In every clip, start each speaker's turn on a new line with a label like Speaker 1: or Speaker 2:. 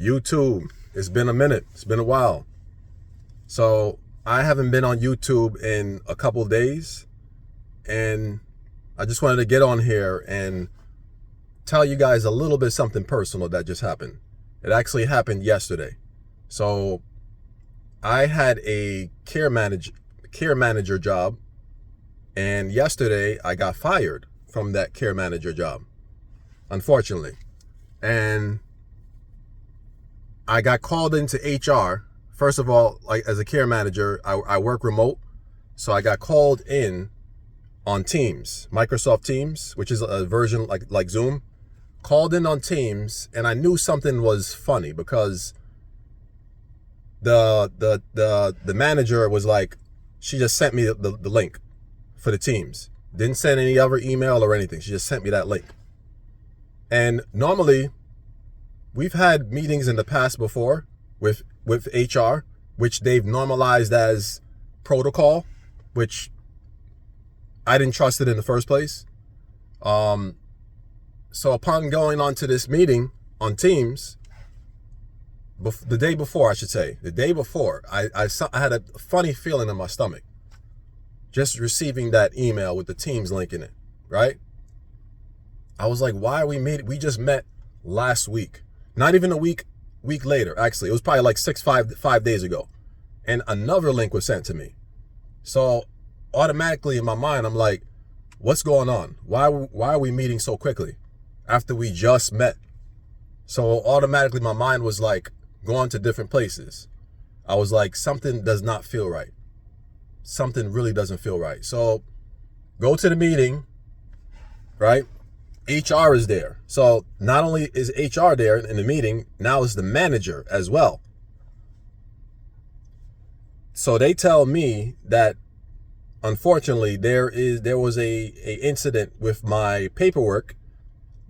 Speaker 1: YouTube. It's been a minute. It's been a while. So I haven't been on YouTube in a couple days, and I just wanted to get on here and tell you guys a little bit something personal that just happened. It actually happened yesterday. So I had a care manager job, and yesterday I got fired from that care manager job, unfortunately. And I got called into HR. First of all, like as a care manager, I work remote. So I got called in on Teams, Microsoft Teams, which is a version like Zoom. Called in on Teams, and I knew something was funny because the manager was like, she just sent me the link for the Teams. Didn't send any other email or anything. She just sent me that link. And normally, we've had meetings in the past before with HR, which they've normalized as protocol, which I didn't trust it in the first place. So upon going on to this meeting on Teams, the day before, I had a funny feeling in my stomach just receiving that email with the Teams link in it, right? I was like, why are we meeting? We just met last week. Not even a week later, actually. It was probably like 5 days ago. And another link was sent to me. So automatically in my mind, I'm like, what's going on? Why are we meeting so quickly after we just met? So automatically my mind was like going to different places. I was like, something does not feel right. Something really doesn't feel right. So go to the meeting, right? HR is there. So not only is HR there in the meeting, now is the manager as well. So they tell me that unfortunately there was a incident with my paperwork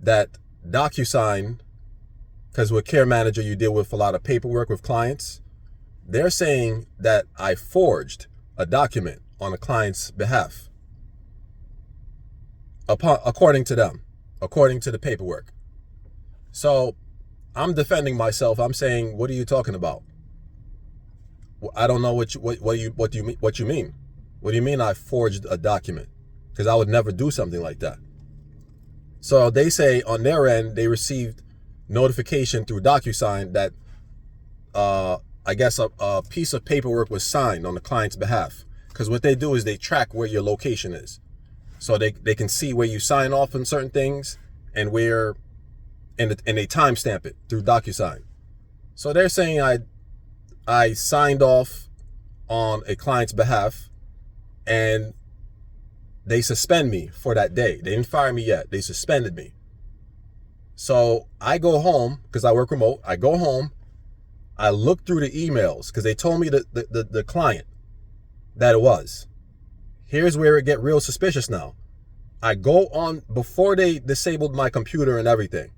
Speaker 1: that DocuSign, because with care manager you deal with a lot of paperwork with clients. They're saying that I forged a document on a client's behalf, according to them. According to the paperwork. So I'm defending myself. I'm saying, what are you talking about? I don't know what you mean. What do you mean I forged a document? Because I would never do something like that. So they say on their end, they received notification through DocuSign that I guess a piece of paperwork was signed on the client's behalf. Because what they do is they track where your location is. So they can see where you sign off on certain things and where, and they timestamp it through DocuSign. So they're saying I signed off on a client's behalf, and they suspend me for that day. They didn't fire me yet. They suspended me. So I go home because I work remote. I go home. I look through the emails because they told me the client that it was. Here's where it get real suspicious now. I go on, before they disabled my computer and everything,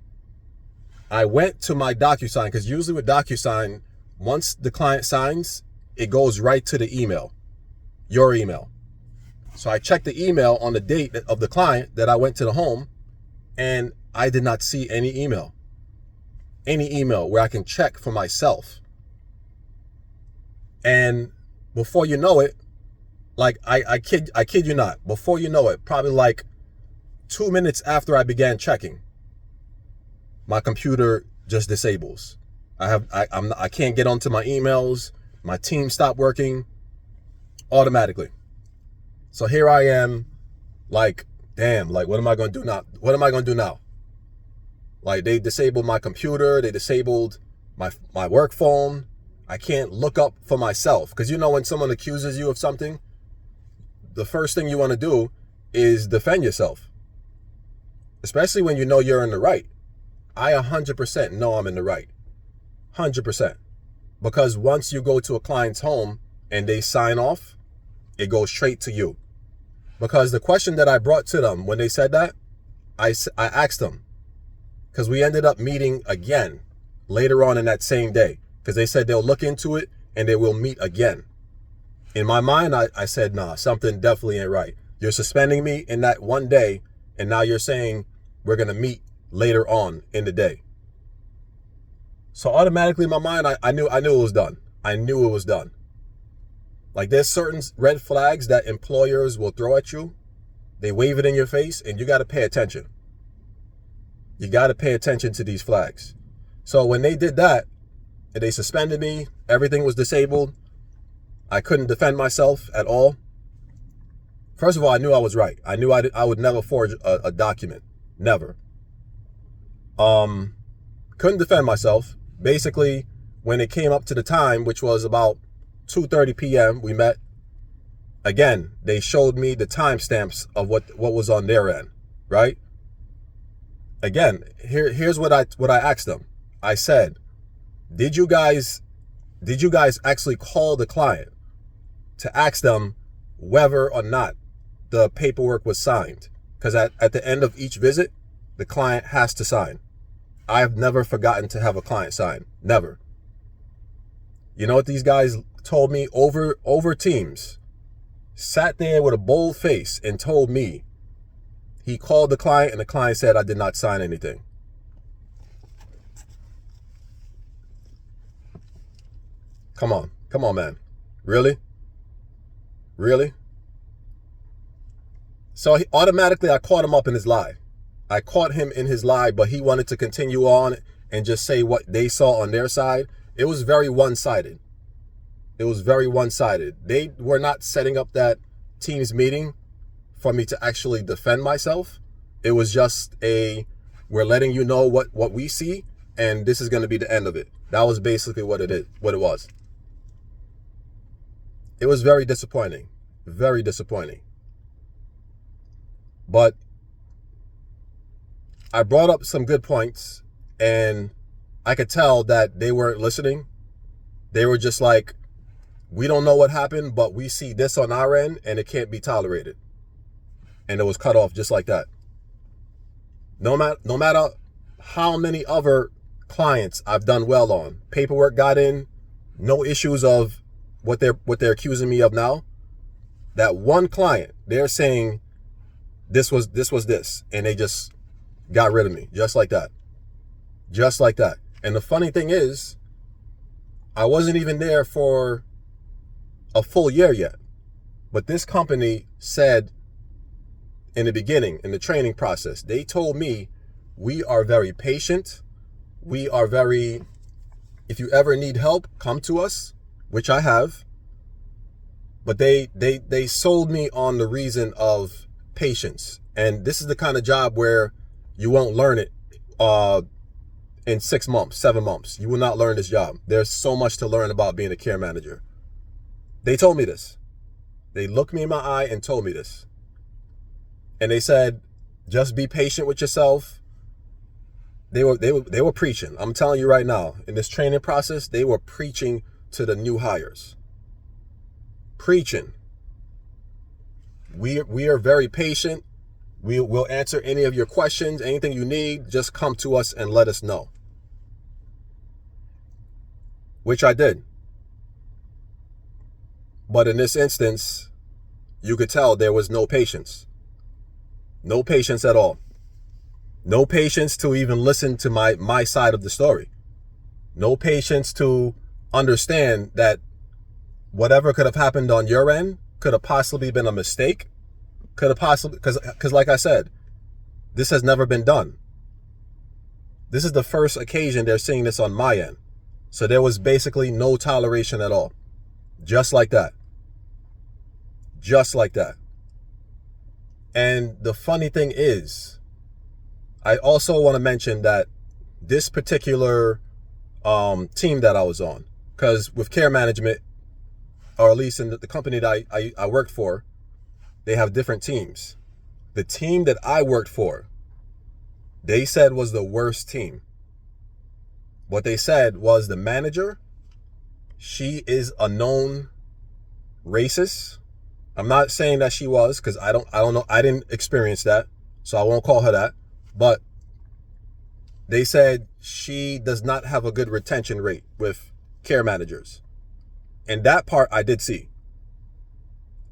Speaker 1: I went to my DocuSign, because usually with DocuSign, once the client signs, it goes right to the email, your email. So I checked the email on the date of the client that I went to the home, and I did not see any email where I can check for myself. And before you know it, like I kid you not, before you know it, probably like 2 minutes after I began checking, my computer just disables. I can't get onto my emails. My team stopped working automatically. So here I am, like, damn, like what am I gonna do now? What am I gonna do now? Like they disabled my computer, they disabled my work phone. I can't look up for myself, because you know when someone accuses you of something, the first thing you want to do is defend yourself, especially when you know you're in the right. I 100% know I'm in the right, 100%, because once you go to a client's home and they sign off, it goes straight to you. Because the question that I brought to them when they said that, I asked them, because we ended up meeting again later on in that same day, because they said they'll look into it and they will meet again. In my mind, I said, nah, something definitely ain't right. You're suspending me in that one day, and now you're saying we're going to meet later on in the day. So automatically in my mind, I knew it was done. I knew it was done. Like there's certain red flags that employers will throw at you. They wave it in your face and you got to pay attention. You got to pay attention to these flags. So when they did that and they suspended me, everything was disabled. I couldn't defend myself at all. First of all, I knew I was right. I knew I would never forge a document. Never. Couldn't defend myself. Basically, when it came up to the time, which was about 2:30 p.m., we met. Again, they showed me the timestamps of what was on their end, right? Again, here's what I asked them. I said, did you guys actually call the client to ask them whether or not the paperwork was signed? Because at the end of each visit, the client has to sign. I have never forgotten to have a client sign. Never. You know what these guys told me over Teams? Sat there with a bold face and told me he called the client and the client said I did not sign anything. Come on, man. Really? So automatically I caught him up in his lie. I caught him in his lie, but he wanted to continue on and just say what they saw on their side. It was very one-sided. They were not setting up that Teams meeting for me to actually defend myself. It was just we're letting you know what we see, and this is going to be the end of it. That was basically what it was. It was very disappointing. Very disappointing. But I brought up some good points, and I could tell that they weren't listening. They were just like, we don't know what happened, but we see this on our end, and it can't be tolerated. And it was cut off just like that. No matter how many other clients I've done well on, paperwork got in, no issues of what they're accusing me of now. That one client, they're saying this was this, and they just got rid of me just like that. And the funny thing is, I wasn't even there for a full year yet. But this company said in the beginning, in the training process, they told me, we are very patient. If you ever need help, come to us, which I have. But they sold me on the reason of patience. And this is the kind of job where you won't learn it in 6 months, 7 months. You will not learn this job. There's so much to learn about being a care manager. They told me this. They looked me in my eye and told me this. And they said, just be patient with yourself. They were preaching. I'm telling you right now, in this training process, they were preaching to the new hires. Preaching. We are very patient. We will answer any of your questions, anything you need. Just come to us and let us know. Which I did. But in this instance, you could tell there was no patience. No patience at all. No patience to even listen to my side of the story. No patience to understand that whatever could have happened on your end could have possibly been a mistake. Could have possibly, because like I said, this has never been done. This is the first occasion they're seeing this on my end. So there was basically no toleration at all. Just like that. Just like that. And the funny thing is, I also want to mention that this particular team that I was on, because with care management, or at least in the company that I worked for, they have different teams. The team that I worked for, they said was the worst team. What they said was the manager, she is a known racist. I'm not saying that she was, because I don't know. I didn't experience that, so I won't call her that. But they said she does not have a good retention rate with care managers. And that part I did see.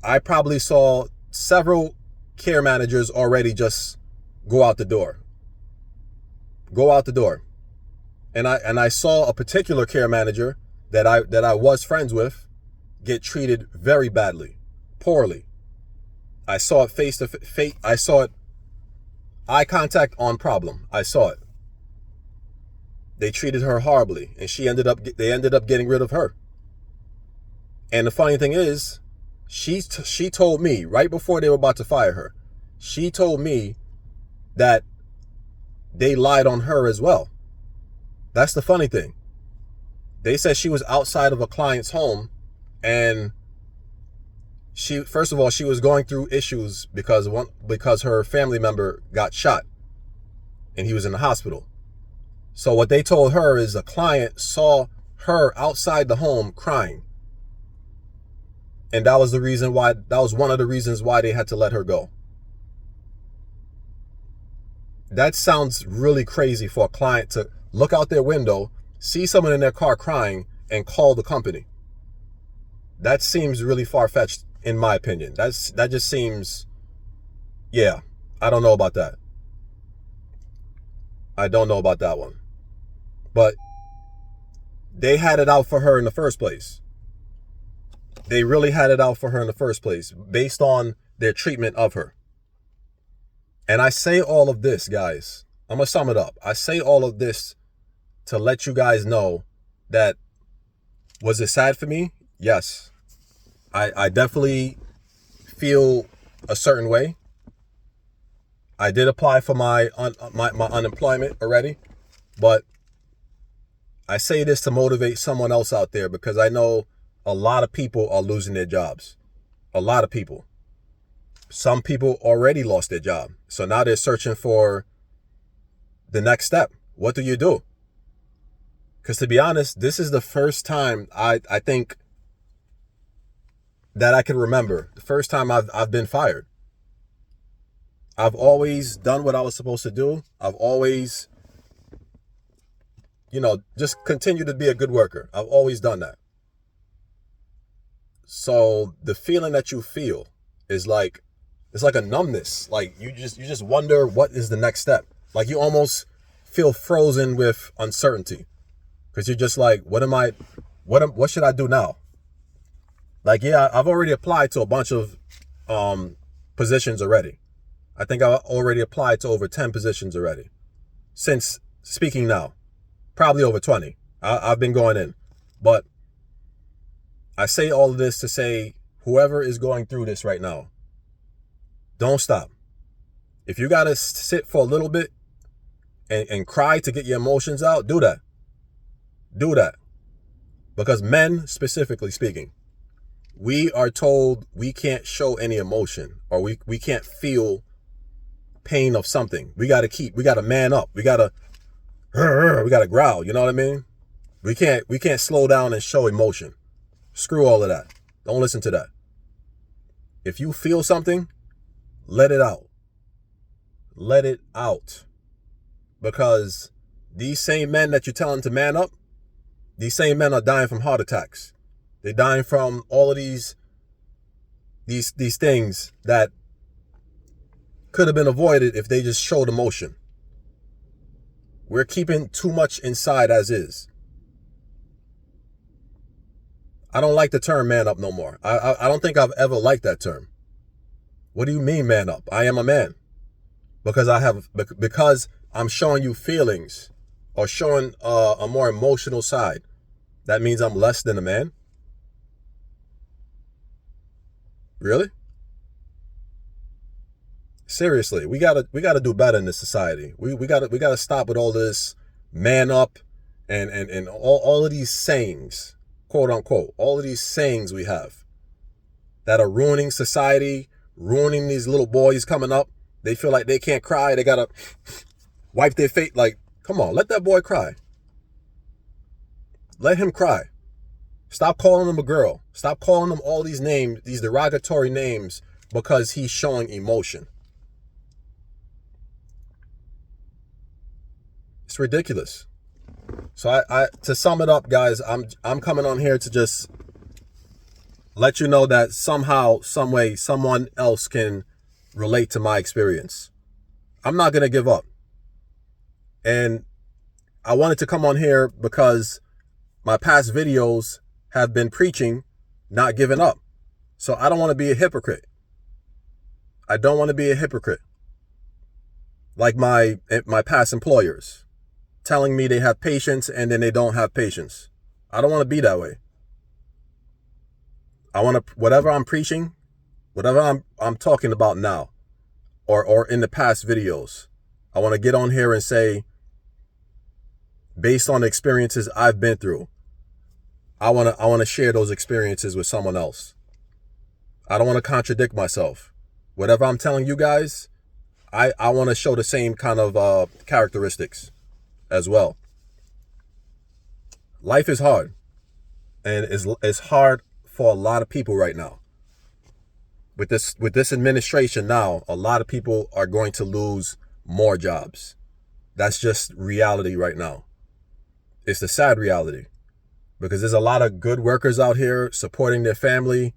Speaker 1: I probably saw several care managers already just go out the door. Go out the door. And I saw a particular care manager that I was friends with get treated very badly, poorly. I saw it face to face. I saw it eye contact on problem. I saw it. They treated her horribly, and they ended up getting rid of her. And the funny thing is, she told me right before they were about to fire her, she told me that they lied on her as well. That's the funny thing. They said she was outside of a client's home, and first of all, she was going through issues because her family member got shot and he was in the hospital. So what they told her is a client saw her outside the home crying. And that was one of the reasons why they had to let her go. That sounds really crazy for a client to look out their window, see someone in their car crying, and call the company. That seems really far-fetched, in my opinion. That just seems, yeah, I don't know about that. I don't know about that one. But they had it out for her in the first place. They really had it out for her in the first place based on their treatment of her. And I say all of this, guys. I'm going to sum it up. I say all of this to let you guys know that, was it sad for me? Yes. I definitely feel a certain way. I did apply for my unemployment already, but I say this to motivate someone else out there because I know a lot of people are losing their jobs. A lot of people. Some people already lost their job. So now they're searching for the next step. What do you do? Because to be honest, this is the first time I think that I can remember. The first time I've been fired. I've always done what I was supposed to do. I've always, just continue to be a good worker. I've always done that. So the feeling that you feel is like, it's like a numbness. Like you just wonder what is the next step. Like you almost feel frozen with uncertainty because you're just like, what should I do now? Like, yeah, I've already applied to a bunch of positions already. I think I already applied to over 10 positions already since speaking now, probably over 20. I've been going in, but I say all of this to say, whoever is going through this right now, don't stop. If you got to sit for a little bit and cry to get your emotions out, do that. Do that. Because men, specifically speaking, we are told we can't show any emotion or we can't feel pain of something. We got to man up. We got to growl. You know what I mean? We can't slow down and show emotion. Screw all of that. Don't listen to that. If you feel something, let it out. Let it out. Because these same men that you're telling to man up, these same men are dying from heart attacks. They're dying from all of these things that could have been avoided if they just showed emotion. We're keeping too much inside as is. I don't like the term man up no more. I don't think I've ever liked that term. What do you mean man up? I am a man. Because I'm showing you feelings or showing a more emotional side. That means I'm less than a man? Really? Seriously, we gotta do better in this society. We gotta stop with all this man up and all of these sayings, quote unquote, all of these sayings we have that are ruining society, ruining these little boys coming up. They feel like they can't cry. They gotta wipe their face. Like, come on, let that boy cry. Let him cry. Stop calling him a girl. Stop calling him all these names, these derogatory names, because he's showing emotion. It's ridiculous. So I to sum it up, guys, I'm coming on here to just let you know that somehow, some way, someone else can relate to my experience. I'm not gonna give up. And I wanted to come on here because my past videos have been preaching not giving up. So I don't want to be a hypocrite. I don't want to be a hypocrite. Like my past employers telling me they have patience and then they don't have patience. I don't want to be that way. I want to, whatever I'm preaching, whatever I'm talking about now, or in the past videos, I want to get on here and say, based on the experiences I've been through, I want to share those experiences with someone else. I don't want to contradict myself. Whatever I'm telling you guys, I want to show the same kind of characteristics as well. Life is hard, and it's hard for a lot of people right now. With this administration now, a lot of people are going to lose more jobs. That's just reality right now. It's the sad reality, because there's a lot of good workers out here supporting their family,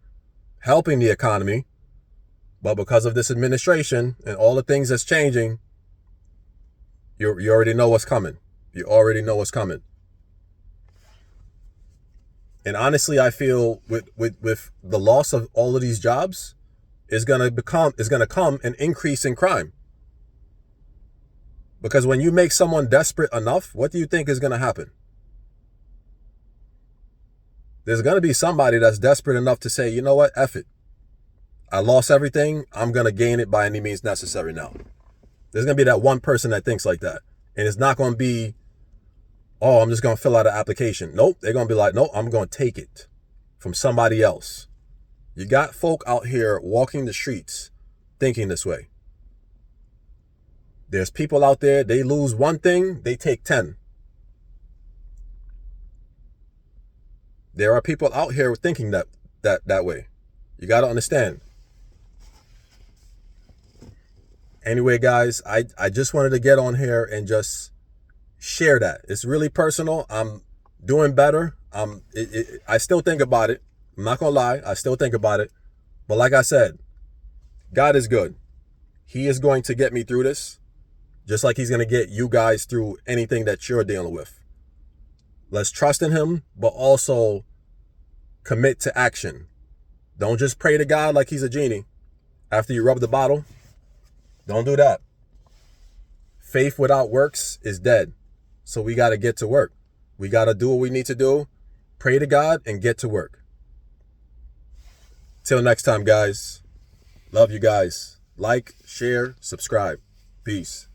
Speaker 1: helping the economy. But because of this administration and all the things that's changing, you already know what's coming. You already know what's coming. And honestly, I feel with the loss of all of these jobs, is gonna come an increase in crime. Because when you make someone desperate enough, what do you think is gonna happen? There's gonna be somebody that's desperate enough to say, you know what, F it. I lost everything. I'm going to gain it by any means necessary now. There's going to be that one person that thinks like that. And it's not going to be, oh, I'm just going to fill out an application. Nope. They're going to be like, no, I'm going to take it from somebody else. You got folk out here walking the streets thinking this way. There's people out there, they lose one thing, they take 10. There are people out here thinking that way. You got to understand. Anyway, guys, I just wanted to get on here and just share that. It's really personal. I'm doing better. I still think about it. I'm not going to lie. I still think about it. But like I said, God is good. He is going to get me through this, just like he's going to get you guys through anything that you're dealing with. Let's trust in him, but also commit to action. Don't just pray to God like he's a genie after you rub the bottle. Don't do that. Faith without works is dead. So we got to get to work. We got to do what we need to do. Pray to God and get to work. Till next time, guys. Love you guys. Like, share, subscribe. Peace.